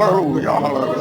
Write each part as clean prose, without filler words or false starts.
Hallelujah, hallelujah.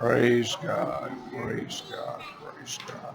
Praise God, praise God, praise God.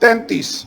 33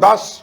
10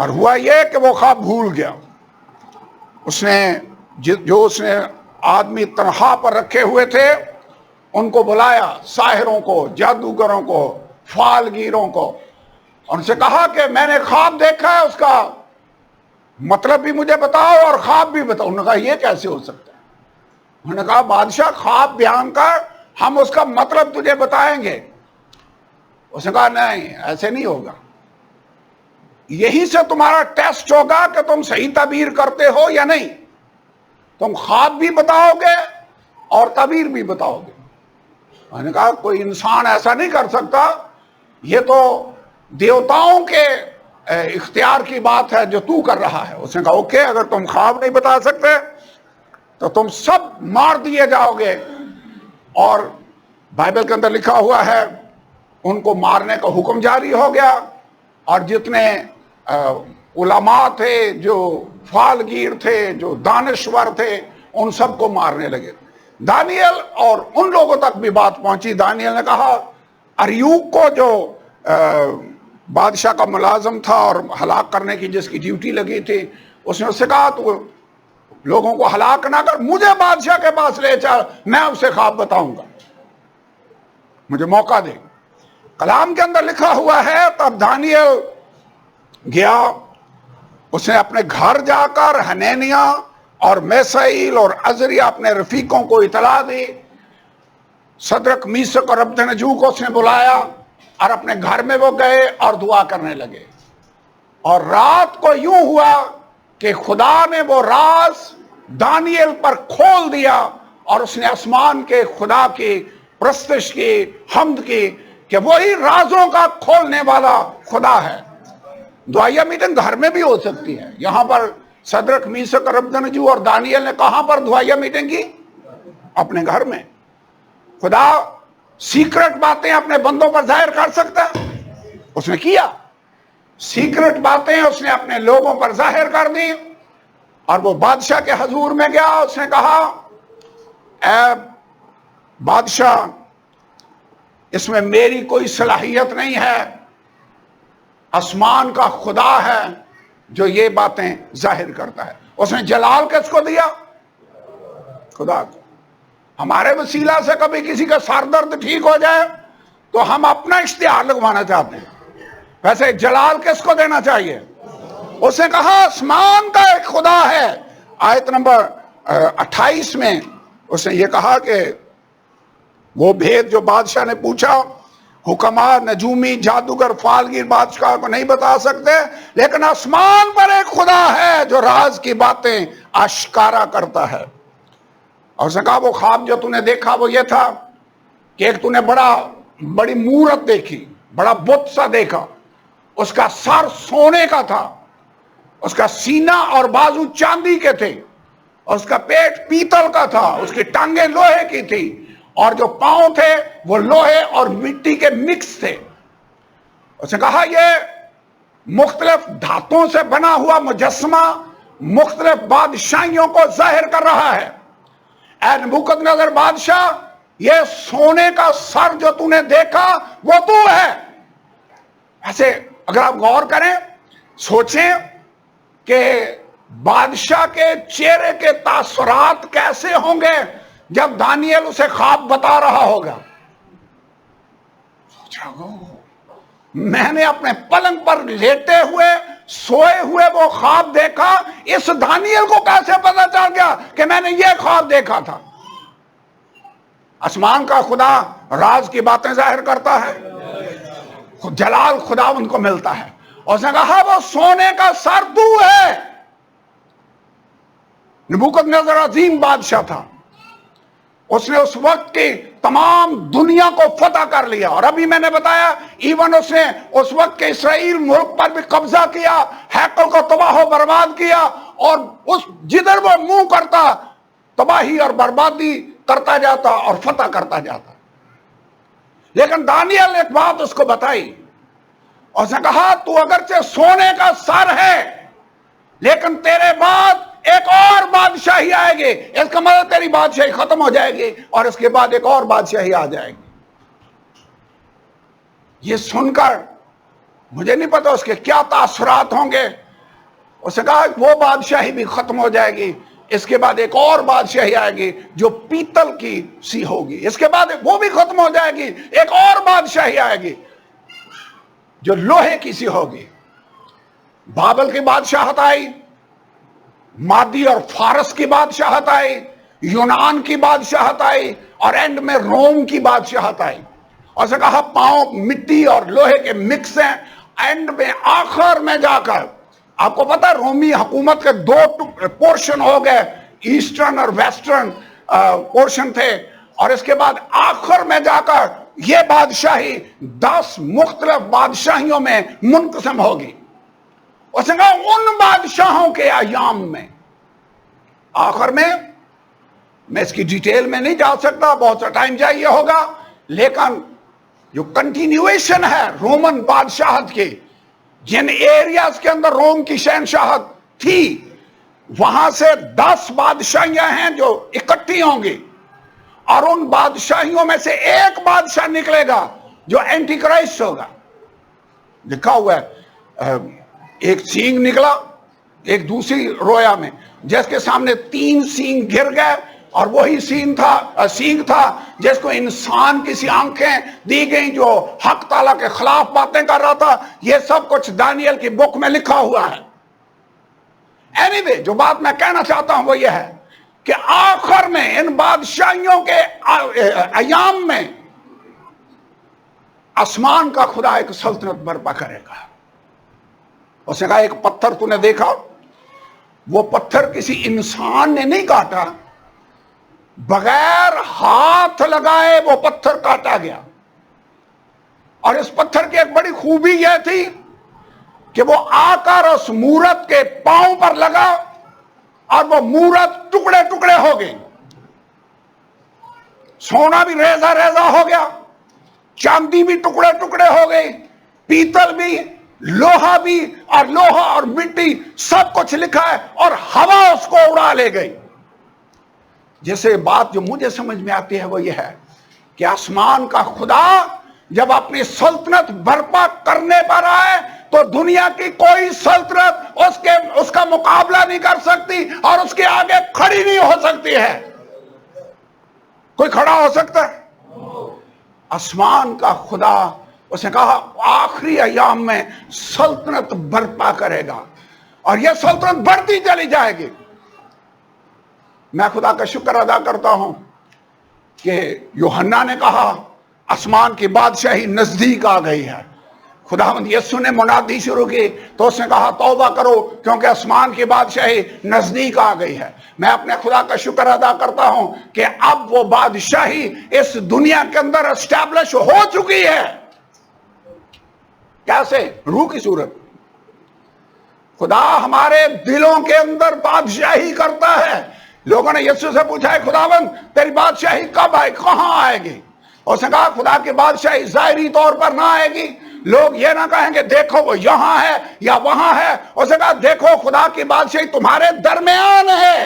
اور ہوا یہ کہ وہ خواب بھول گیا. اس نے جو اس نے آدمی تنخواہ پر رکھے ہوئے تھے ان کو بلایا، ساحروں کو، جادوگروں کو، فالگیروں کو، اور ان سے کہا کہ میں نے خواب دیکھا ہے، اس کا مطلب بھی مجھے بتاؤ اور خواب بھی بتاؤ. انہوں نے کہا یہ کیسے ہو سکتا ہے؟ انہوں نے کہا بادشاہ خواب بیان کر، ہم اس کا مطلب تجھے بتائیں گے. اس نے کہا نہیں، ایسے نہیں ہوگا. یہی سے تمہارا ٹیسٹ ہوگا کہ تم صحیح تعبیر کرتے ہو یا نہیں. تم خواب بھی بتاؤ گے اور تعبیر بھی بتاؤ گے. میں نے کہا کوئی انسان ایسا نہیں کر سکتا، یہ تو دیوتاؤں کے اختیار کی بات ہے جو تو کر رہا ہے. اس نے کہا اوکے، اگر تم خواب نہیں بتا سکتے تو تم سب مار دیے جاؤ گے. اور بائبل کے اندر لکھا ہوا ہے ان کو مارنے کا حکم جاری ہو گیا، اور جتنے علماء تھے، جو فالگیر تھے، جو دانشور تھے، ان سب کو مارنے لگے. دانیل اور ان لوگوں تک بھی بات پہنچی. دانیل نے کہا اریوک کو، جو بادشاہ کا ملازم تھا اور ہلاک کرنے کی جس کی ڈیوٹی لگی تھی، اس نے اس سے کہا تو لوگوں کو ہلاک نہ کر، مجھے بادشاہ کے پاس لے چل، میں اسے خواب بتاؤں گا، مجھے موقع دے. کلام کے اندر لکھا ہوا ہے تب دانیل گیا، اس نے اپنے گھر جا کر حنینیہ اور میسائیل اور عزریہ اپنے رفیقوں کو اطلاع دی. صدرک، میثق اور عبدنجو کو اس نے بلایا اور اپنے گھر میں وہ گئے اور دعا کرنے لگے. اور رات کو یوں ہوا کہ خدا نے وہ راز دانیل پر کھول دیا، اور اس نے آسمان کے خدا کی پرستش کی، حمد کی کہ وہی رازوں کا کھولنے والا خدا ہے. دعائیہ میٹنگ گھر میں بھی ہو سکتی ہے. یہاں پر صدرک، میثق اور عبدنجو اور دانیل نے کہاں پر دعائیہ میٹنگ کی؟ اپنے گھر میں. خدا سیکرٹ باتیں اپنے بندوں پر ظاہر کر سکتا ہے، اس نے کیا. سیکرٹ باتیں اس نے اپنے لوگوں پر ظاہر کر دی، اور وہ بادشاہ کے حضور میں گیا. اس نے کہا اے بادشاہ، اس میں میری کوئی صلاحیت نہیں ہے، آسمان کا خدا ہے جو یہ باتیں ظاہر کرتا ہے. اس نے جلال کس کو دیا؟ خدا کو. ہمارے وسیلہ سے کبھی کسی کا سر درد ٹھیک ہو جائے تو ہم اپنا اشتہار لگوانا چاہتے ہیں، ویسے جلال کس کو دینا چاہیے؟ اس نے کہا آسمان کا ایک خدا ہے. آیت نمبر 28 میں اس نے یہ کہا کہ وہ بھید جو بادشاہ نے پوچھا، حکماء، نجومی، جادوگر، فالگیر بادشاہ کو نہیں بتا سکتے، لیکن آسمان پر ایک خدا ہے جو راز کی باتیں آشکارا کرتا ہے. اور اس نے کہا وہ خواب جو تو نے دیکھا وہ یہ تھا کہ ایک تو نے بڑی مورت دیکھی، بڑا بت سا دیکھا، اس کا سر سونے کا تھا، اس کا سینہ اور بازو چاندی کے تھے، اور اس کا پیٹ پیتل کا تھا، اس کی ٹانگیں لوہے کی تھی، اور جو پاؤں تھے وہ لوہے اور مٹی کے مکس تھے. اس نے کہا یہ مختلف دھاتوں سے بنا ہوا مجسمہ مختلف بادشاہیوں کو ظاہر کر رہا ہے. اے نبوکدنضر بادشاہ، یہ سونے کا سر جو تو نے دیکھا وہ تو ہے. ایسے اگر آپ غور کریں، سوچیں کہ بادشاہ کے چہرے کے تاثرات کیسے ہوں گے جب دانیل اسے خواب بتا رہا ہوگا. سوچا میں نے اپنے پلنگ پر لیٹے ہوئے سوئے ہوئے وہ خواب دیکھا، اس دانیل کو کیسے پتا چل گیا کہ میں نے یہ خواب دیکھا تھا؟ آسمان کا خدا راز کی باتیں ظاہر کرتا ہے، جلال خدا ان کو ملتا ہے. اور اس نے کہا وہ سونے کا سر تو ہے. نبوکدنضر عظیم بادشاہ تھا، اس نے اس وقت کی تمام دنیا کو فتح کر لیا. اور ابھی میں نے بتایا ایون اس نے اس وقت کے اسرائیل ملک پر بھی قبضہ کیا، ہیکل کو تباہ و برباد کیا، اور اس جدھر وہ منہ کرتا تباہی اور بربادی کرتا جاتا اور فتح کرتا جاتا. لیکن دانیل نے ایک بات اس کو بتائی، اور اس نے کہا تو اگرچہ سونے کا سر ہے لیکن تیرے بعد ایک اور بادشاہی آئے گی. اس کا مطلب تیری بادشاہی ختم ہو جائے گی اور اس کے بعد ایک اور بادشاہی آ جائے گی. یہ سن کر مجھے نہیں پتا اس کے کیا تاثرات ہوں گے، اس نے کہا وہ بادشاہی بھی ختم ہو جائے گی، اس کے بعد ایک اور بادشاہی آئے گی جو پیتل کی سی ہوگی، اس کے بعد وہ بھی ختم ہو جائے گی، ایک اور بادشاہی آئے گی جو لوہے کی سی ہوگی۔ بابل کی بادشاہت آئی، مادی اور فارس کی بادشاہت آئی، یونان کی بادشاہت آئی، اور اینڈ میں روم کی بادشاہت آئی۔ اور اسے کہا پاؤں مٹی اور لوہے کے مکس ہیں، اینڈ میں آخر میں جا کر آپ کو پتا رومی حکومت کے دو پورشن ہو گئے، ایسٹرن اور ویسٹرن پورشن تھے، اور اس کے بعد آخر میں جا کر یہ بادشاہی 10 مختلف بادشاہیوں میں منقسم ہوگی۔ اس نے کہا ان بادشاہوں کے ایام میں، آخر میں اس کی ڈیٹیل میں نہیں جا سکتا، بہت سا ٹائم چاہیے ہوگا، لیکن جو کنٹینیویشن ہے رومن بادشاہت کی، جن ایریاز کے اندر روم کی شہنشاہت تھی، وہاں سے 10 بادشاہیاں ہیں جو اکٹھی ہوں گی، اور ان بادشاہیوں میں سے ایک بادشاہ نکلے گا جو اینٹی کرائسٹ ہوگا۔ لکھا ہوا ہے ایک سینگ نکلا ایک دوسری رویا میں، جس کے سامنے 3 سینگ گر گئے، اور وہی سینگ تھا جس کو انسان کی سی آنکھیں دی گئیں جو حق تعالیٰ کے خلاف باتیں کر رہا تھا۔ یہ سب کچھ دانیل کی بک میں لکھا ہوا ہے۔ اینی جو بات میں کہنا چاہتا ہوں وہ یہ ہے کہ آخر میں ان بادشاہیوں کے ایام میں آسمان کا خدا ایک سلطنت برپا کرے گا۔ اس نے کہا ایک پتھر تو نے دیکھا، وہ پتھر کسی انسان نے نہیں کاٹا، بغیر ہاتھ لگائے وہ پتھر کاٹا گیا، اور اس پتھر کی ایک بڑی خوبی یہ تھی کہ وہ آ کر اس مورت کے پاؤں پر لگا، اور وہ مورت ٹکڑے ٹکڑے ہو گئی، سونا بھی ریزہ ریزہ ہو گیا، چاندی بھی ٹکڑے ٹکڑے ہو گئی، پیتل بھی، لوہا بھی، اور لوہا اور مٹی سب کچھ لکھا ہے، اور ہوا اس کو اڑا لے گئی۔ جیسے بات جو مجھے سمجھ میں آتی ہے وہ یہ ہے کہ آسمان کا خدا جب اپنی سلطنت برپا کرنے پر آئے تو دنیا کی کوئی سلطنت اس کا مقابلہ نہیں کر سکتی، اور اس کے آگے کھڑی نہیں ہو سکتی ہے۔ کوئی کھڑا ہو سکتا ہے؟ آسمان کا خدا، اس نے کہا آخری ایام میں سلطنت برپا کرے گا، اور یہ سلطنت بڑھتی چلی جائے گی۔ میں خدا کا شکر ادا کرتا ہوں کہ یوحنا نے کہا آسمان کی بادشاہی نزدیک آ گئی ہے۔ خداوند یسوع نے منادی شروع کی تو اس نے کہا توبہ کرو کیونکہ آسمان کی بادشاہی نزدیک آ گئی ہے۔ میں اپنے خدا کا شکر ادا کرتا ہوں کہ اب وہ بادشاہی اس دنیا کے اندر اسٹیبلش ہو چکی ہے۔ کیسے؟ روح کی صورت۔ خدا ہمارے دلوں کے اندر بادشاہی کرتا ہے۔ لوگوں نے یسوع سے پوچھا ہے خداوند تیری بادشاہی کب آئے، کہاں آئے گی؟ اس نے کہا خدا کی بادشاہی ظاہری طور پر نہ آئے گی، لوگ یہ نہ کہیں کہ دیکھو وہ یہاں ہے یا وہاں ہے۔ اس نے کہا دیکھو خدا کی بادشاہی تمہارے درمیان ہے،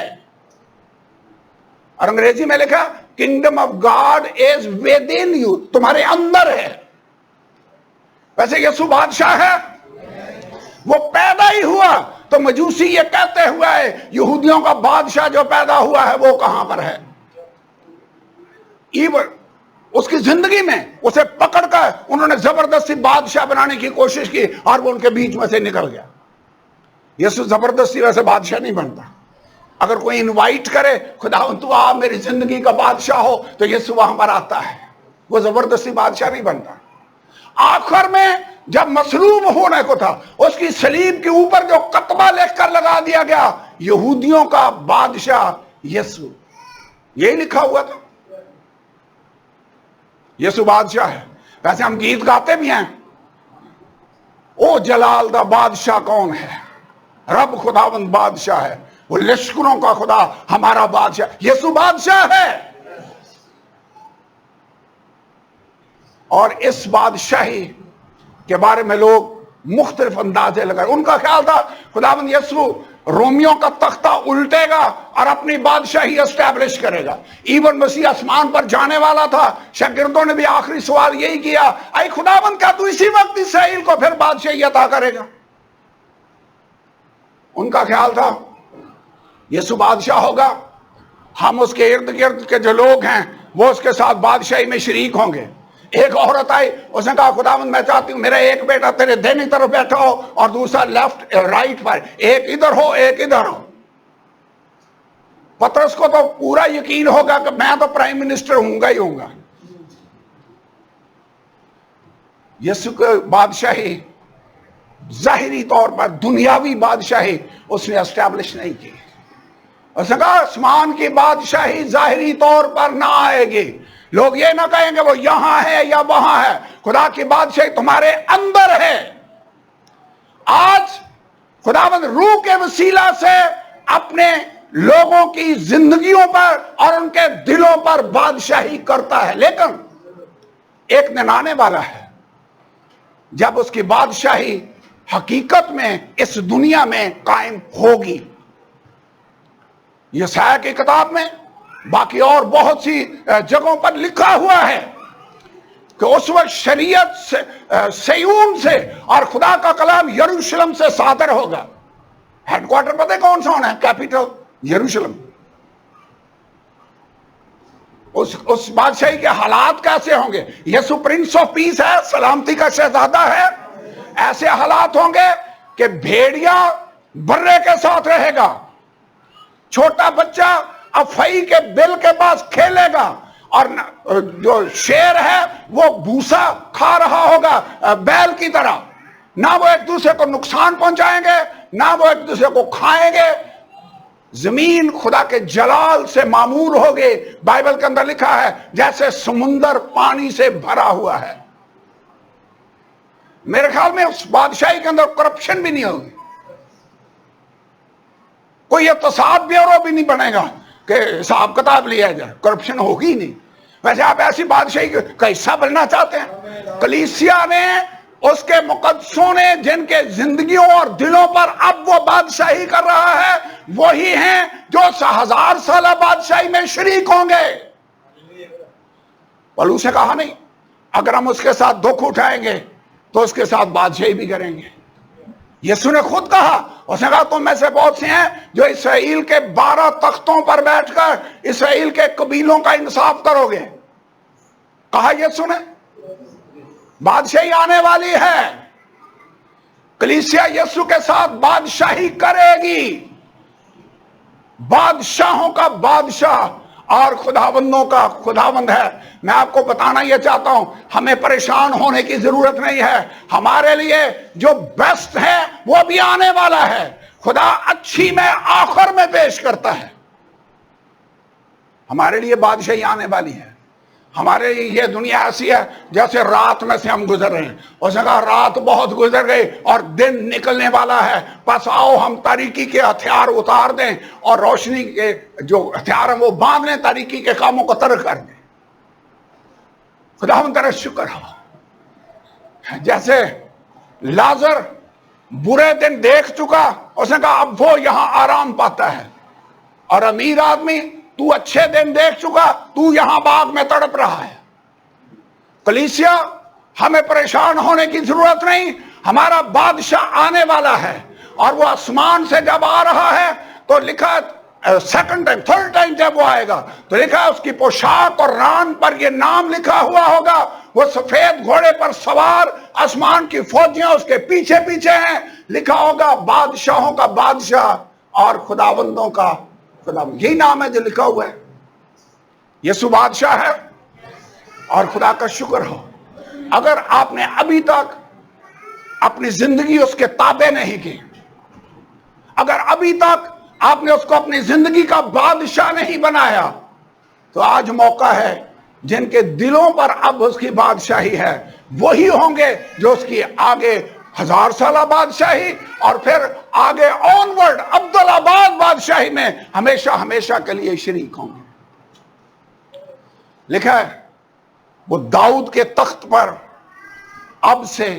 اور انگریزی میں لکھا kingdom of God is with in you, تمہارے اندر ہے۔ ویسے یسوع بادشاہ ہے، وہ پیدا ہی ہوا تو مجوسی یہ کہتے ہوئے ہے یہودیوں کا بادشاہ جو پیدا ہوا ہے وہ کہاں پر ہے؟ ایون اس کی زندگی میں اسے پکڑ کر انہوں نے زبردستی بادشاہ بنانے کی کوشش کی، اور وہ ان کے بیچ میں سے نکل گیا۔ یسوع زبردستی ویسے بادشاہ نہیں بنتا۔ اگر کوئی انوائٹ کرے خداوند تو آ میری زندگی کا بادشاہ ہو تو یسوع وہاں پر آتا ہے، وہ زبردستی بادشاہ نہیں بنتا۔ آخر میں جب مصلوب ہونے کو تھا اس کی صلیب کے اوپر جو کتبہ لکھ کر لگا دیا گیا یہودیوں کا بادشاہ یسوع، یہی لکھا ہوا تھا یسوع بادشاہ ہے۔ ویسے ہم گیت گاتے بھی ہیں، او جلال دا بادشاہ کون ہے؟ رب خداوند بادشاہ ہے، وہ لشکروں کا خدا ہمارا بادشاہ یسوع بادشاہ ہے۔ اور اس بادشاہی کے بارے میں لوگ مختلف اندازے لگائے۔ ان کا خیال تھا خداوند یسوع رومیوں کا تختہ الٹے گا اور اپنی بادشاہی اسٹیبلش کرے گا۔ ایون مسیح آسمان پر جانے والا تھا، شاگردوں نے بھی آخری سوال یہی کیا، اے خداوند کیا تو اسی وقت اسرائیل کو پھر بادشاہی عطا کرے گا؟ ان کا خیال تھا یسوع بادشاہ ہوگا، ہم اس کے ارد گرد کے جو لوگ ہیں وہ اس کے ساتھ بادشاہی میں شریک ہوں گے۔ ایک عورت آئی، اس نے کہا خداوند میں چاہتی ہوں میرا ایک بیٹا تیرے دینی طرف بیٹھا ہو اور دوسرا لیفٹ رائٹ پر، ایک ادھر ہو ایک ادھر ہو۔ پطرس کو تو پورا یقین ہوگا کہ میں تو پرائم منسٹر ہوں گا ہی ہوں گا۔ یسوع کی بادشاہی ظاہری طور پر دنیاوی بادشاہی اس نے اسٹیبلش نہیں کی۔ اس نے کہا آسمان کی بادشاہی ظاہری طور پر نہ آئے گی، لوگ یہ نہ کہیں گے وہ یہاں ہے یا وہاں ہے، خدا کی بادشاہی تمہارے اندر ہے۔ آج خداوند روح کے وسیلہ سے اپنے لوگوں کی زندگیوں پر اور ان کے دلوں پر بادشاہی کرتا ہے، لیکن ایک دن آنے والا ہے جب اس کی بادشاہی حقیقت میں اس دنیا میں قائم ہوگی۔ یسایہ کی کتاب میں باقی اور بہت سی جگہوں پر لکھا ہوا ہے کہ اس وقت شریعت سے سیون سے اور خدا کا کلام یروشلم سے صادر ہوگا۔ ہیڈ کوارٹر پتہ کون سا ہونا ہے؟ کیپٹل یروشلم۔ اس بادشاہی کے حالات کیسے ہوں گے؟ یسوع پرنس آف پیس ہے، سلامتی کا شہزادہ ہے۔ ایسے حالات ہوں گے کہ بھیڑیا برے کے ساتھ رہے گا، چھوٹا بچہ افعی کے بل کے پاس کھیلے گا، اور جو شیر ہے وہ بھوسا کھا رہا ہوگا بیل کی طرح۔ نہ وہ ایک دوسرے کو نقصان پہنچائیں گے نہ وہ ایک دوسرے کو کھائیں گے۔ زمین خدا کے جلال سے معمور ہوگی۔ بائبل کے اندر لکھا ہے جیسے سمندر پانی سے بھرا ہوا ہے۔ میرے خیال میں اس بادشاہی کے اندر کرپشن بھی نہیں ہوگی، کوئی اقتصاد بیورو بھی نہیں بنے گا کہ حساب کتاب لیا جائے، کرپشن ہوگی نہیں۔ ویسے آپ ایسی بادشاہی کا حصہ بننا چاہتے ہیں؟ کلیسیا نے، اس کے مقدسوں نے جن کے زندگیوں اور دلوں پر اب وہ بادشاہی کر رہا ہے، وہی ہیں جو 1000 سالہ بادشاہی میں شریک ہوں گے۔ پولس نے کہا نہیں، اگر ہم اس کے ساتھ دکھ اٹھائیں گے تو اس کے ساتھ بادشاہی بھی کریں گے۔ یسوع نے خود کہا، اس نے کہا تم میں سے بہت سے ہیں جو اسرائیل کے 12 تختوں پر بیٹھ کر اسرائیل کے قبیلوں کا انصاف کرو گے۔ کہا یسوع نے بادشاہی آنے والی ہے، کلیسیا یسوع کے ساتھ بادشاہی کرے گی۔ بادشاہوں کا بادشاہ اور خداوندوں کا خداوند ہے۔ میں آپ کو بتانا یہ چاہتا ہوں، ہمیں پریشان ہونے کی ضرورت نہیں ہے۔ ہمارے لیے جو بیسٹ ہے وہ بھی آنے والا ہے۔ خدا اچھی میں آخر میں پیش کرتا ہے۔ ہمارے لیے بادشاہی آنے والی ہے۔ ہمارے لیے یہ دنیا ایسی ہے جیسے رات میں سے ہم گزر رہے ہیں۔ اس نے کہا رات بہت گزر گئی اور دن نکلنے والا ہے، بس آؤ ہم تاریکی کے ہتھیار اتار دیں اور روشنی کے جو ہتھیار ہیں وہ باندھ لیں، تاریکی کے کاموں کو ترک کر دیں۔ خدا ہم تیرا شکر ہو۔ جیسے لازر برے دن دیکھ چکا، اس نے کہا اب وہ یہاں آرام پاتا ہے، اور امیر آدمی تو اچھے دن دیکھ چکا، تو یہاں باغ میں تڑپ رہا ہے۔ کلیسیا ہمیں پریشان ہونے کی ضرورت نہیں، ہمارا بادشاہ آنے والا ہے، اور وہ آسمان سے جب آ رہا ہے تو لکھا سیکنڈ ٹائم تھرڈ ٹائم جب وہ آئے گا تو لکھا اس کی پوشاک اور ران پر یہ نام لکھا ہوا ہوگا، وہ سفید گھوڑے پر سوار، آسمان کی فوجیاں اس کے پیچھے پیچھے ہیں، لکھا ہوگا بادشاہوں کا بادشاہ اور خداوندوں کا خداوند۔ یہی نام ہے جو لکھا ہوا ہے۔ یسوع بادشاہ ہے، اور خدا کا شکر ہو اگر آپ نے ابھی تک اپنی زندگی اس کے تابع نہیں کی، اگر ابھی تک آپ نے اس کو اپنی زندگی کا بادشاہ نہیں بنایا، تو آج موقع ہے۔ جن کے دلوں پر اب اس کی بادشاہی ہے وہی ہوں گے جو اس کی آگے 1000 سالہ بادشاہی اور پھر آگے آنورڈ عبدالآباد بادشاہی میں ہمیشہ ہمیشہ کے لیے شریک ہوں گے۔ لکھا ہے وہ داؤد کے تخت پر اب سے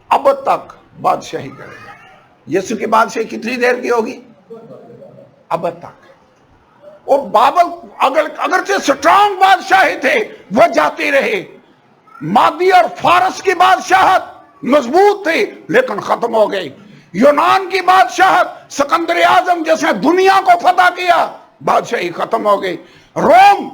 اب تک بادشاہی کرے گا۔ یسوع کی بادشاہی کتنی دیر کی ہوگی؟ اب تک۔ وہ بابل اگرچہ سٹرانگ بادشاہی تھے وہ جاتی رہی، مادی اور فارس کی بادشاہت مضبوط تھی لیکن ختم ہو گئی۔ یونان کی بادشاہت، سکندر اعظم جس نے دنیا کو فتح کیا، بادشاہی ختم ہو گئی. روم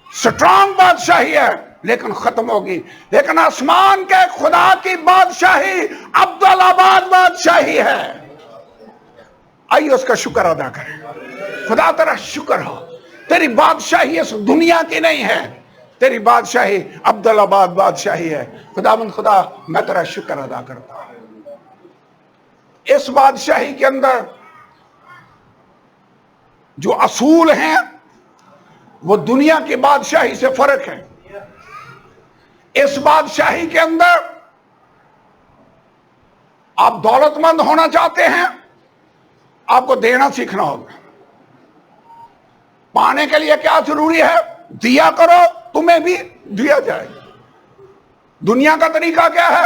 سٹرانگ بادشاہی ہے لیکن ختم ہوگی. لیکن آسمان کے خدا کی بادشاہی عبدالآباد بادشاہی ہے. آئیے اس کا شکر ادا کریں. خدا تیرا شکر ہو، تیری بادشاہی اس دنیا کی نہیں ہے، تیری بادشاہی عبدالآباد بادشاہی ہے. خداوند خدا میں تیرا شکر ادا کرتا ہوں. اس بادشاہی کے اندر جو اصول ہیں وہ دنیا کی بادشاہی سے فرق ہے. اس بادشاہی کے اندر آپ دولت مند ہونا چاہتے ہیں، آپ کو دینا سیکھنا ہوگا. پانے کے لیے کیا ضروری ہے؟ دیا کرو تمہیں بھی دیا جائے. دنیا کا طریقہ کیا ہے؟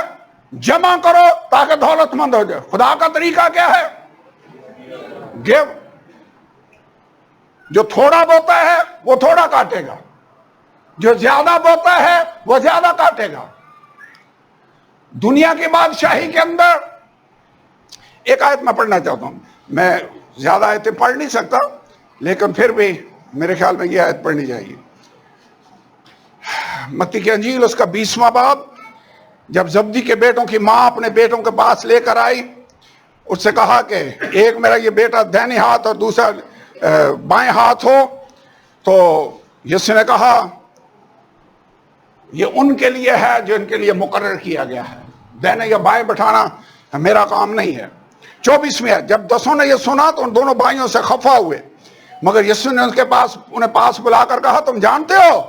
جمع کرو تاکہ دولت مند ہو جائے. خدا کا طریقہ کیا ہے؟ گیو. جو تھوڑا بوتا ہے وہ تھوڑا کاٹے گا، جو زیادہ بوتا ہے وہ زیادہ کاٹے گا. دنیا کی بادشاہی کے اندر ایک آیت میں پڑھنا چاہتا ہوں. میں زیادہ آیتیں پڑھ نہیں سکتا لیکن پھر بھی میرے خیال میں یہ آیت پڑھنی چاہیے. متی کی انجیل اس کا 20واں باب. جب زبدی کے بیٹوں کی ماں اپنے بیٹوں کے پاس لے کر آئی، اس سے کہا کہ ایک میرا یہ بیٹا دائیں ہاتھ اور دوسرا بائیں ہاتھ ہو. تو یسوع نے کہا یہ ان کے لیے ہے جو ان کے لیے مقرر کیا گیا ہے، دائیں یا بائیں بٹھانا میرا کام نہیں ہے. 24 میں جب 10 نے یہ سنا تو ان دونوں بھائیوں سے خفا ہوئے، مگر یسوع نے انہیں پاس بلا کر کہا تم جانتے ہو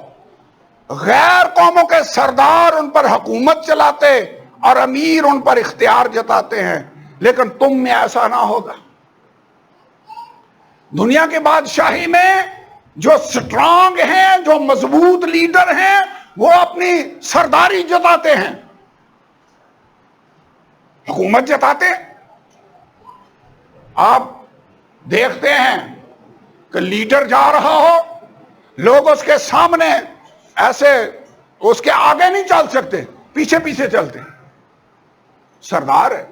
غیر قوموں کے سردار ان پر حکومت چلاتے اور امیر ان پر اختیار جتاتے ہیں، لیکن تم میں ایسا نہ ہوگا. دنیا کی بادشاہی میں جو سٹرانگ ہیں، جو مضبوط لیڈر ہیں، وہ اپنی سرداری جتاتے ہیں، حکومت جتاتے. آپ دیکھتے ہیں کہ لیڈر جا رہا ہو، لوگ اس کے سامنے ایسے اس کے آگے نہیں چل سکتے، پیچھے پیچھے چلتے. سردار ہے،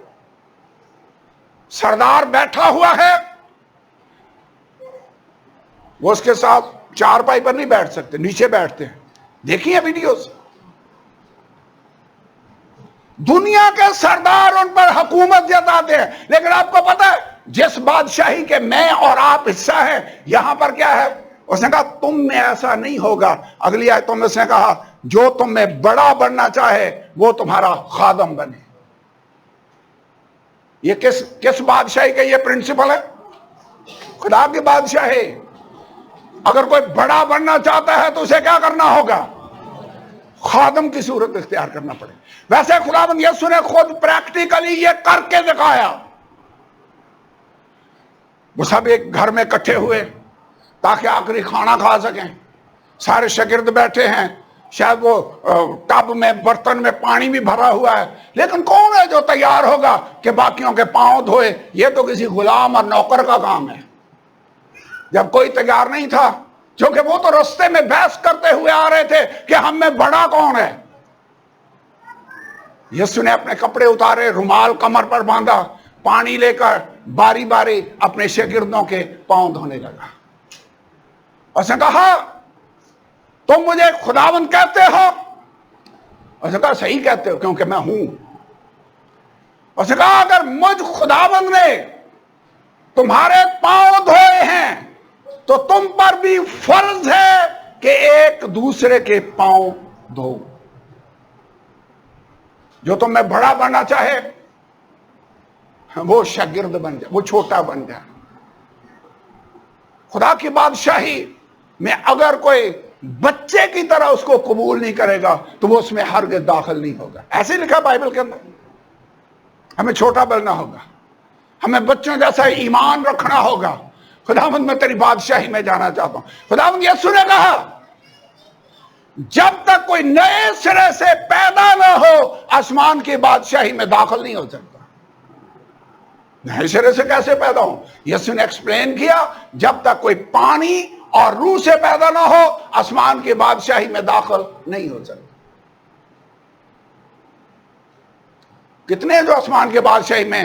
سردار بیٹھا ہوا ہے، وہ اس کے ساتھ چارپائی پر نہیں بیٹھ سکتے، نیچے بیٹھتے ہیں. دیکھیے ویڈیوز. دنیا کے سردار ان پر حکومت جتاتے ہیں، لیکن آپ کو پتا ہے جس بادشاہی کے میں اور آپ حصہ ہیں، یہاں پر کیا ہے؟ اس نے کہا تم میں ایسا نہیں ہوگا. اگلی آیتوں میں اس نے کہا جو تم میں بڑا بننا چاہے وہ تمہارا خادم بنے. یہ کس بادشاہی کا یہ پرنسپل ہے؟ خدا کی بادشاہی. اگر کوئی بڑا بننا چاہتا ہے تو اسے کیا کرنا ہوگا؟ خادم کی صورت اختیار کرنا پڑے. ویسے خداوند یسوع نے خود پریکٹیکلی یہ کر کے دکھایا. وہ سب ایک گھر میں اکٹھے ہوئے تاکہ آخری کھانا کھا سکیں. سارے شاگرد بیٹھے ہیں، شاید وہ ٹب میں برتن میں پانی بھی بھرا ہوا ہے، لیکن کون ہے جو تیار ہوگا کہ باقیوں کے پاؤں دھوئے؟ یہ تو کسی غلام اور نوکر کا کام ہے. جب کوئی تیار نہیں تھا، کیونکہ وہ تو رستے میں بحث کرتے ہوئے آ رہے تھے کہ ہم میں بڑا کون ہے. یسوع نے اپنے کپڑے اتارے، رومال کمر پر باندھا، پانی لے کر باری باری اپنے شاگردوں کے پاؤں دھونے لگا. اس نے کہا تم مجھے خداوند کہتے ہو؟ اس نے کہا صحیح کہتے ہو کیونکہ میں ہوں. اس نے کہا اگر مجھ خداوند نے تمہارے پاؤں دھوئے ہیں تو تم پر بھی فرض ہے کہ ایک دوسرے کے پاؤں دھو. جو تم میں بڑا بننا چاہے وہ شاگرد بن جائے، وہ چھوٹا بن جائے. خدا کی بادشاہی میں اگر کوئی بچے کی طرح اس کو قبول نہیں کرے گا تو وہ اس میں ہرگز داخل نہیں ہوگا. ایسے لکھا بائبل کے اندر. ہمیں چھوٹا بننا ہوگا، ہمیں بچوں جیسا ایمان رکھنا ہوگا. خداوند میں تیری بادشاہی میں جانا چاہتا ہوں. خداوند یسوع نے کہا جب تک کوئی نئے سرے سے پیدا نہ ہو آسمان کی بادشاہی میں داخل نہیں ہو سکتا. نئے سرے سے کیسے پیدا ہوں؟ یسوع نے ایکسپلین کیا جب تک کوئی پانی اور روح سے پیدا نہ ہو آسمان کی بادشاہی میں داخل نہیں ہو سکتا. کتنے جو آسمان کی بادشاہی میں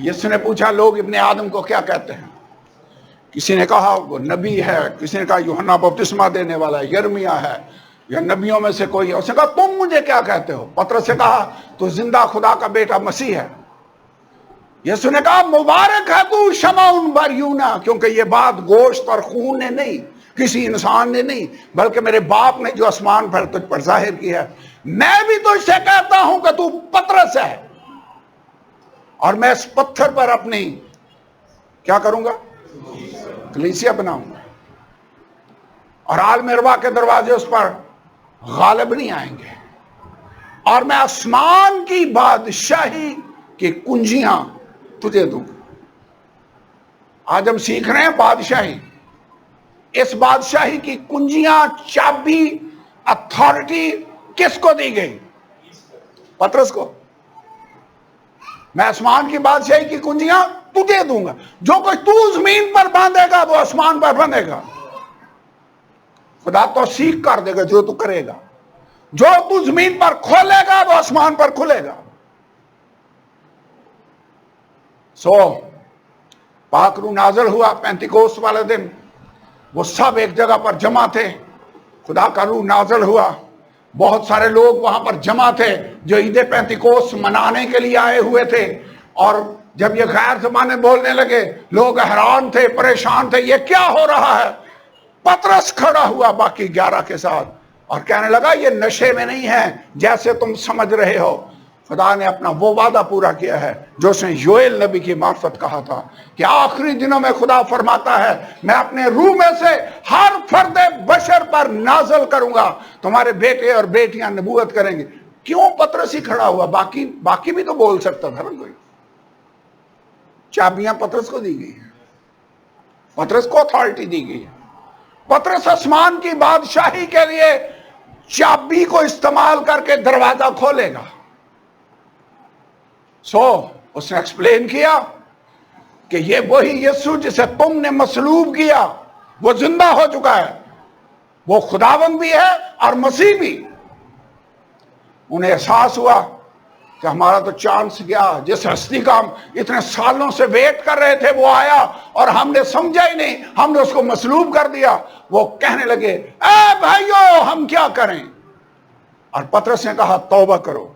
یسوع نے پوچھا لوگ ابن آدم کو کیا کہتے ہیں؟ کسی نے کہا وہ نبی ہے، کسی نے کہا یوحنا بپتسمہ دینے والا ہے، یرمیا ہے، یا نبیوں میں سے کوئی ہے۔ اس نے کہا تم مجھے کیا کہتے ہو؟ پطرس سے کہا تو زندہ خدا کا بیٹا مسیح ہے۔ یسوع نے کہا مبارک ہے تو شمعون بریونا، کیونکہ یہ بات گوشت اور خون نے نہیں، کسی انسان نے نہیں، بلکہ میرے باپ نے جو آسمان پر تجھ پر ظاہر کیا ہے۔ میں بھی تجھ سے کہتا ہوں کہ تو پطرس ہے، اور میں اس پتھر پر اپنی کیا کروں گا؟ کلیسیا بناؤں گا، اور عالم ارواح کے دروازے اس پر غالب نہیں آئیں گے، اور میں آسمان کی بادشاہی کی کنجیاں تجھے دوں گا۔ آج ہم سیکھ رہے ہیں بادشاہی، اس بادشاہی کی کنجیاں، چابی، اتھارٹی کس کو دی گئی؟ پطرس کو۔ میں آسمان کی بادشاہی کی کنجیاں تجھے دوں گا، جو کچھ تو زمین پر باندھے گا وہ آسمان پر بندھے گا۔ خدا توثیق کر دے گا جو تو کرے گا، جو تو زمین پر کھولے گا وہ آسمان پر کھلے گا۔ پاک روح نازل ہوا پینتیکوست والے دن، وہ سب ایک جگہ پر جمع تھے، خدا کا روح نازل ہوا، بہت سارے لوگ وہاں پر جمع تھے جو عید پینتیکوست منانے کے لیے آئے ہوئے تھے، اور جب یہ غیر زبانیں بولنے لگے لوگ حیران تھے، پریشان تھے، یہ کیا ہو رہا ہے؟ پطرس کھڑا ہوا باقی 11 کے ساتھ اور کہنے لگا یہ نشے میں نہیں ہے جیسے تم سمجھ رہے ہو۔ خدا نے اپنا وہ وعدہ پورا کیا ہے جو اس نے یوئیل نبی کی معرفت کہا تھا کہ آخری دنوں میں خدا فرماتا ہے میں اپنے روح میں سے ہر فرد بشر پر نازل کروں گا، تمہارے بیٹے اور بیٹیاں نبوت کریں گے۔ کیوں پطرس ہی کھڑا ہوا؟ باقی بھی تو بول سکتا تھا نا کوئی۔ چابیاں پطرس کو دی گئی ہیں، پطرس کو اتھارٹی دی گئی ہے۔ پطرس آسمان کی بادشاہی کے لیے چابی کو استعمال کر کے دروازہ کھولے گا۔ اس نے ایکسپلین کیا کہ یہ وہی یسوع جسے تم نے مصلوب کیا وہ زندہ ہو چکا ہے، وہ خداوند بھی ہے اور مسیح بھی۔ انہیں احساس ہوا کہ ہمارا تو چانس گیا، جس ہستی کا ہم اتنے سالوں سے ویٹ کر رہے تھے وہ آیا اور ہم نے سمجھا ہی نہیں، ہم نے اس کو مصلوب کر دیا۔ وہ کہنے لگے اے بھائیو ہم کیا کریں؟ اور پطرس نے کہا توبہ کرو۔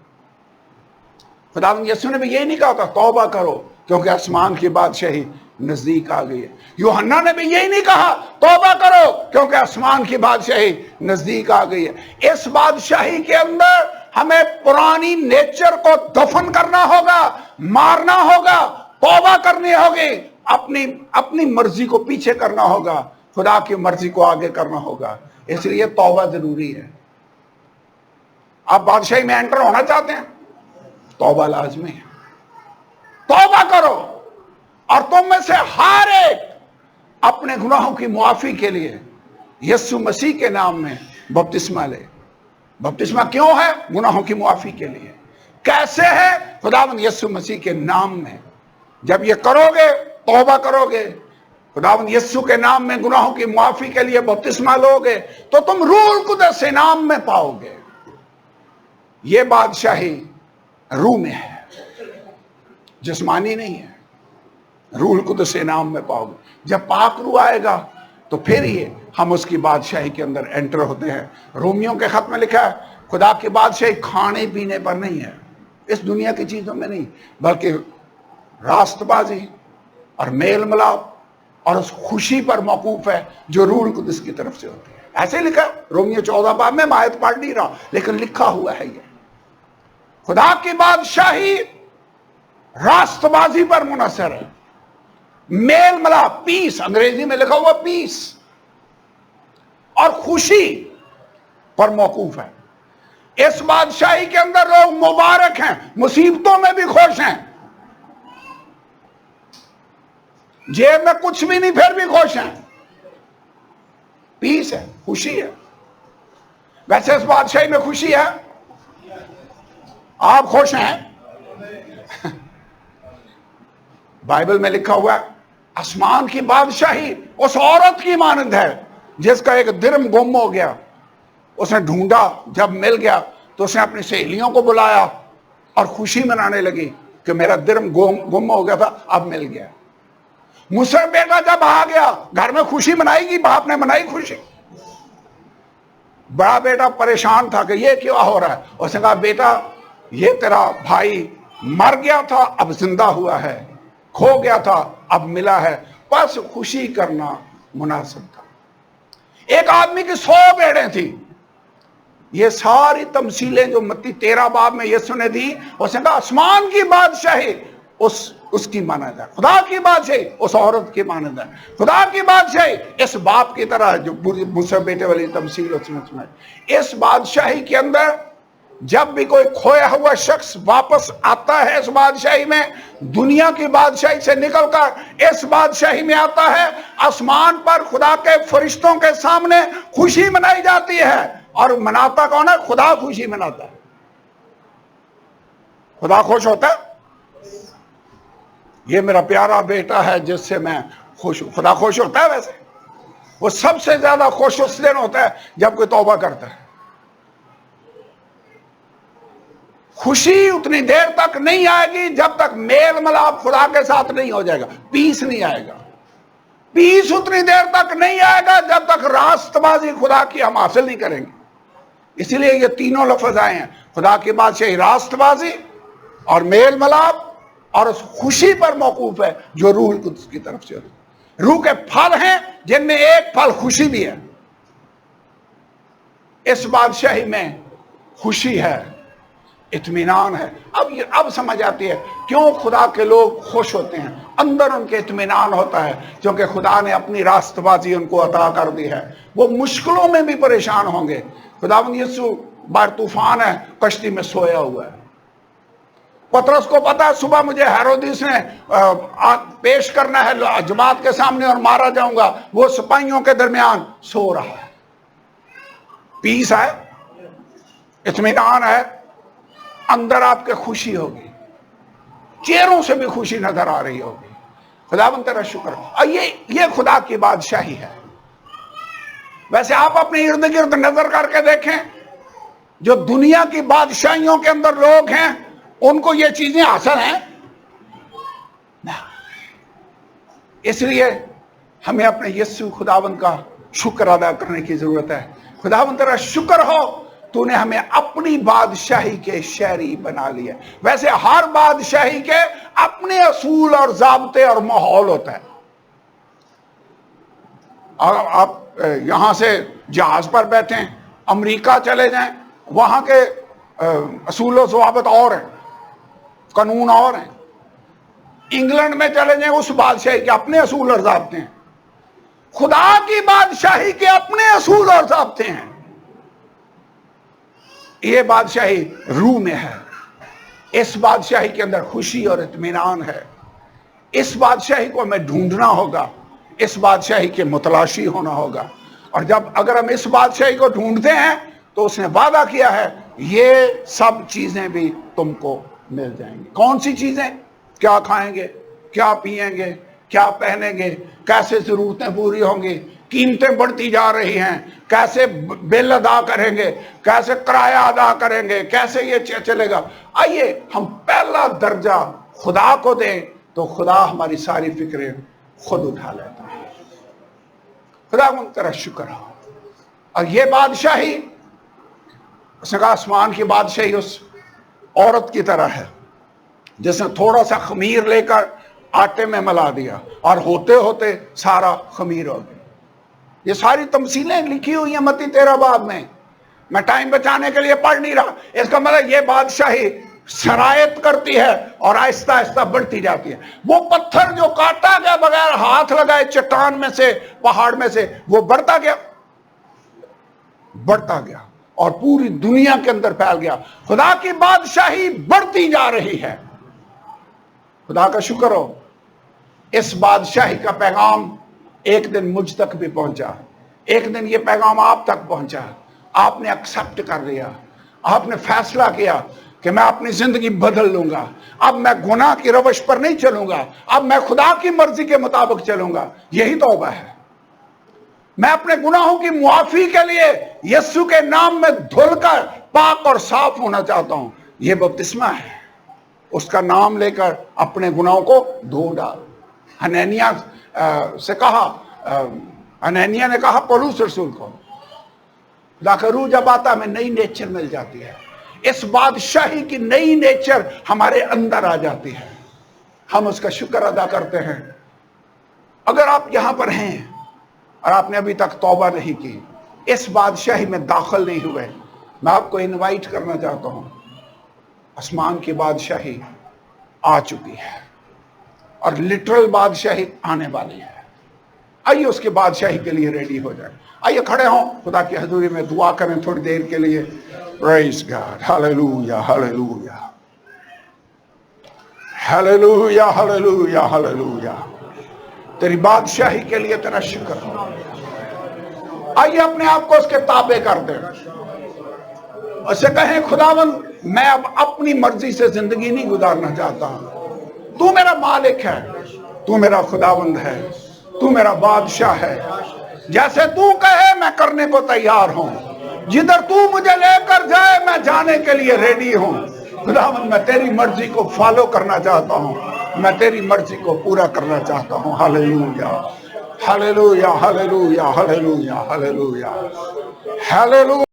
خداوند یسوع نے بھی یہی نہیں کہا تھا توبہ کرو کیونکہ آسمان کی بادشاہی نزدیک آ گئی ہے؟ یوحنا نے بھی یہی نہیں کہا توبہ کرو کیونکہ آسمان کی بادشاہی نزدیک آ گئی ہے۔ اس بادشاہی کے اندر ہمیں پرانی نیچر کو دفن کرنا ہوگا، مارنا ہوگا، توبہ کرنی ہوگی، اپنی مرضی کو پیچھے کرنا ہوگا، خدا کی مرضی کو آگے کرنا ہوگا۔ اس لیے توبہ ضروری ہے۔ آپ بادشاہی میں انٹر ہونا چاہتے ہیں؟ توبہ لازمی ہے۔ توبہ کرو، اور تم میں سے ہر ایک اپنے گناہوں کی معافی کے لیے یسوع مسیح کے نام میں بپتسمہ لے۔ بپتسمہ کیوں ہے؟ گناہوں کی معافی کے لیے۔ کیسے ہے؟ خداوند یسوع مسیح کے نام میں۔ جب یہ کرو گے، توبہ کرو گے، خداوند یسوع کے نام میں گناہوں کی معافی کے لیے بپتسمہ لو گے، تو تم روح القدس انعام میں پاؤ گے۔ یہ بادشاہی روح میں ہے، جسمانی نہیں ہے۔ روح القدس انعام میں پاؤ گے۔ جب پاک روح آئے گا تو پھر ہی ہم اس کی بادشاہی کے اندر انٹر ہوتے ہیں۔ رومیوں کے خط میں لکھا ہے خدا کی بادشاہی کھانے پینے پر نہیں ہے، اس دنیا کی چیزوں میں نہیں، بلکہ راست بازی اور میل ملاپ اور اس خوشی پر موقوف ہے جو روح القدس کی طرف سے ہوتی ہے۔ ایسے لکھا ہے رومیوں 14 باب میں، میں آیت پڑھ نہیں رہا لیکن لکھا ہوا ہے یہ۔ خدا کی بادشاہی راست بازی پر منحصر ہے، میل ملاپ، پیس، انگریزی میں لکھا ہوا پیس، اور خوشی پر موقوف ہے۔ اس بادشاہی کے اندر لوگ مبارک ہیں، مصیبتوں میں بھی خوش ہیں، جیب میں کچھ بھی نہیں پھر بھی خوش ہیں، پیس ہے، خوشی ہے۔ ویسے اس بادشاہی میں خوشی ہے؟ آپ خوش ہیں؟ بائبل میں لکھا ہوا ہے آسمان کی بادشاہی اس عورت کی مانند ہے جس کا ایک درم گم ہو گیا، اس نے ڈھونڈا، جب مل گیا تو اس نے اپنی سہیلیوں کو بلایا اور خوشی منانے لگی کہ میرا درم گم ہو گیا تھا اب مل گیا. مجھ سے بیٹا جب آ گیا گھر میں خوشی منائی گی, باپ نے منائی خوشی. بڑا بیٹا پریشان تھا کہ یہ کیا ہو رہا ہے. اس نے کہا بیٹا یہ تیرا بھائی مر گیا تھا اب زندہ ہوا ہے, کھو گیا تھا اب ملا ہے, بس خوشی کرنا مناسب تھا. ایک آدمی کی 100 بھیڑیں تھی. یہ ساری تمثیلیں جو متی 13 باب میں یسوع نے دی, اس نے کہا آسمان کی بادشاہی اس کی مانند ہے, خدا کی بادشاہی اس عورت کی مانند ہے, خدا کی بادشاہی اس باپ کی طرح جو مجھ سے بیٹے والی تمثیل اس میں سنائی. اس بادشاہی کے اندر جب بھی کوئی کھویا ہوا شخص واپس آتا ہے اس بادشاہی میں, دنیا کی بادشاہی سے نکل کر اس بادشاہی میں آتا ہے, آسمان پر خدا کے فرشتوں کے سامنے خوشی منائی جاتی ہے. اور مناتا کون ہے؟ خدا خوشی مناتا ہے. خدا خوش ہوتا ہے. یہ میرا پیارا بیٹا ہے جس سے میں خوش ہوں. خدا خوش ہوتا ہے. ویسے وہ سب سے زیادہ خوش اس دن ہوتا ہے جب کوئی توبہ کرتا ہے. خوشی اتنی دیر تک نہیں آئے گی جب تک میل ملاپ خدا کے ساتھ نہیں ہو جائے گا. پیس نہیں آئے گا. پیس اتنی دیر تک نہیں آئے گا جب تک راست بازی خدا کی ہم حاصل نہیں کریں گے. اسی لیے یہ تینوں لفظ آئے ہیں, خدا کی بادشاہی راست بازی اور میل ملاپ اور اس خوشی پر موقوف ہے جو روح القدس کی طرف سے ہوتی ہے. روح کے پھل ہیں جن میں ایک پھل خوشی بھی ہے. اس بادشاہی میں خوشی ہے, اطمینان ہے. اب سمجھ آتی ہے کیوں خدا کے لوگ خوش ہوتے ہیں. اندر ان کے اطمینان ہوتا ہے کیونکہ خدا نے اپنی راست بازی ان کو عطا کر دی ہے. وہ مشکلوں میں بھی پریشان ہوں گے. خداوند یسوع باہر طوفان ہے, کشتی میں سویا ہوا ہے. پطرس کو پتا ہے صبح مجھے ہیرودیس نے پیش کرنا ہے جماعت کے سامنے اور مارا جاؤں گا. وہ سپاہیوں کے درمیان سو رہا ہے. پیس ہے, اطمینان ہے, اندر آپ کے خوشی ہوگی, چہروں سے بھی خوشی نظر آ رہی ہوگی. خداوند تیرا شکر. اور یہ خدا کی بادشاہی ہے. ویسے آپ اپنے ارد گرد نظر کر کے دیکھیں, جو دنیا کی بادشاہیوں کے اندر لوگ ہیں ان کو یہ چیزیں حاصل ہیں. اس لیے ہمیں اپنے یسوع خداوند کا شکر ادا کرنے کی ضرورت ہے. خداوند تیرا شکر ہو تو نے ہمیں اپنی بادشاہی کے شہری بنا لیا. ویسے ہر بادشاہی کے اپنے اصول اور ضابطے اور ماحول ہوتا ہے. آپ یہاں سے جہاز پر بیٹھیں, امریکہ چلے جائیں, وہاں کے اصول و ضوابط اور ہیں, قانون اور ہیں. انگلینڈ میں چلے جائیں, اس بادشاہی کے اپنے اصول اور ضابطے ہیں. خدا کی بادشاہی کے اپنے اصول اور ضابطے ہیں. یہ بادشاہی روح میں ہے. اس بادشاہی کے اندر خوشی اور اطمینان ہے. اس بادشاہی کو ہمیں ڈھونڈنا ہوگا, اس بادشاہی کے متلاشی ہونا ہوگا. اور اگر ہم اس بادشاہی کو ڈھونڈتے ہیں تو اس نے وعدہ کیا ہے یہ سب چیزیں بھی تم کو مل جائیں گی. کون سی چیزیں؟ کیا کھائیں گے, کیا پیئیں گے, کیا پہنیں گے, کیسے ضرورتیں پوری ہوں گی, قیمتیں بڑھتی جا رہی ہیں, کیسے بل ادا کریں گے, کیسے کرایہ ادا کریں گے, کیسے یہ چلے گا. آئیے ہم پہلا درجہ خدا کو دیں تو خدا ہماری ساری فکریں خود اٹھا لیتا ہے. خدا من تیرا شکر ہو. اور یہ بادشاہی, اس نے کہا آسمان کی بادشاہی اس عورت کی طرح ہے جس نے تھوڑا سا خمیر لے کر آٹے میں ملا دیا اور ہوتے ہوتے سارا خمیر ہو گیا. یہ ساری تمثیلیں لکھی ہوئی ہیں متی 13 باب میں. میں ٹائم بچانے کے لیے پڑھ نہیں رہا. اس کا مطلب یہ بادشاہی سرایت کرتی ہے اور آہستہ آہستہ بڑھتی جاتی ہے. وہ پتھر جو کاٹا گیا بغیر ہاتھ لگائے چٹان میں سے, پہاڑ میں سے, وہ بڑھتا گیا اور پوری دنیا کے اندر پھیل گیا. خدا کی بادشاہی بڑھتی جا رہی ہے. خدا کا شکر ہو. اس بادشاہی کا پیغام ایک دن مجھ تک بھی پہنچا. ایک دن یہ پیغام آپ تک پہنچا. آپ نے ایکسپٹ کر لیا. آپ نے فیصلہ کیا کہ میں اپنی زندگی بدل لوں گا. اب میں گناہ کی روش پر نہیں چلوں گا, اب میں خدا کی مرضی کے مطابق چلوں گا. یہی توبہ ہے. میں اپنے گناہوں کی معافی کے لیے یسوع کے نام میں دھل کر پاک اور صاف ہونا چاہتا ہوں. یہ بپتسمہ ہے. اس کا نام لے کر اپنے گناہوں کو دھو ڈال۔ حنانیہ سے کہا، حنانیہ نے کہا پولس رسول کو، خدا کا روح جب آتا ہمیں نئی نیچر مل جاتی ہے، اس بادشاہی کی نئی نیچر ہمارے اندر آ جاتی ہے، ہم اس کا شکر ادا کرتے ہیں۔ اگر آپ یہاں پر ہیں اور آپ نے ابھی تک توبہ نہیں کی، اس بادشاہی میں داخل نہیں ہوئے، میں آپ کو انوائٹ کرنا چاہتا ہوں۔ آسمان کی بادشاہی آ چکی ہے اور لٹرل بادشاہی آنے والی ہے۔ آئیے اس کی بادشاہی کے لیے ریڈی ہو جائیں۔ آئیے کھڑے ہوں، خدا کی حضوری میں دعا کریں تھوڑی دیر کے لیے۔ Praise God, hallelujah hallelujah hallelujah hallelujah hallelujah. تیری بادشاہی کے لیے تیرا شکر۔ آئیے اپنے آپ کو اس کے تابع کر دیں، اسے کہیں خداوند میں اب اپنی مرضی سے زندگی نہیں گزارنا چاہتا ہوں، تو میرا مالک ہے، تو میرا خداوند ہے، تو میرا بادشاہ ہے، جیسے تو کہے میں کرنے کو تیار ہوں، جدھر تو مجھے لے کر جائے میں جانے کے لیے ریڈی ہوں۔ خداوند میں تیری مرضی کو فالو کرنا چاہتا ہوں، میں تیری مرضی کو پورا کرنا چاہتا ہوں۔ Hallelujah hallelujah hallelujah hallelujah hallelujah hallelujah.